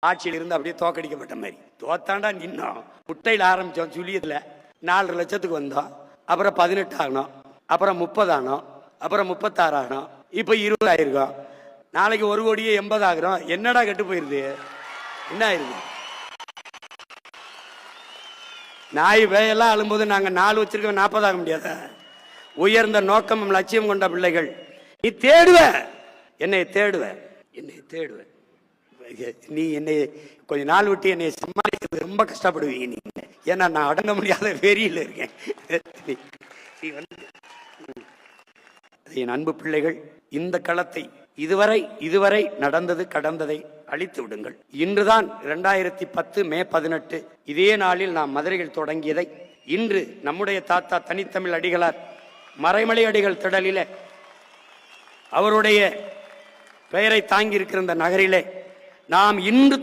ஆட்சியில் இருந்து அப்படியே தோக்கடிக்கப்பட்ட மாதிரி தோத்தாண்டா நின்னோம். முட்டையில் ஆரம்பிச்சோம், சுழியதுல 4 லட்சத்துக்கு வந்தோம். அப்புறம் 18 ஆகணும், அப்புறம் 30 ஆகணும், அப்புறம் 36 ஆகணும், இப்ப 20 ஆயிருக்கோம். நாளைக்கு 1,80,00,000 ஆகிறோம். என்னடா கெட்டு போயிருது? என்ன ஆயிருது? நாய் வேயெல்லாம் அழும்போது நாங்க 4 வச்சிருக்கோம், 40 ஆக முடியாத? உயர்ந்த நோக்கமும் லட்சியம் கொண்ட பிள்ளைகள். நீ தேடுவ, என்னை தேடுவ, என்னை தேடுவ. நீ என்னை கொஞ்ச நாள் விட்டு என்னை சமாளிக்கிறது ரொம்ப கஷ்டப்படுவீங்க நீங்க. ஏன்னா நான் அடங்க முடியாத வெறியில் இருக்கேன். என் அன்பு பிள்ளைகள், இந்த களத்தை இதுவரை நடந்தது கடந்ததை அழித்து விடுங்கள். இன்றுதான் 2010 மே 18 இதே நாளில் நாம் மதுரையில் தொடங்கியதை இன்று நம்முடைய தாத்தா தனித்தமிழ் அடிகளார் மறைமலை அடிகள் திடலிலே அவருடைய பெயரை தாங்கி இருக்கிற இந்த நகரிலே நாம் இன்று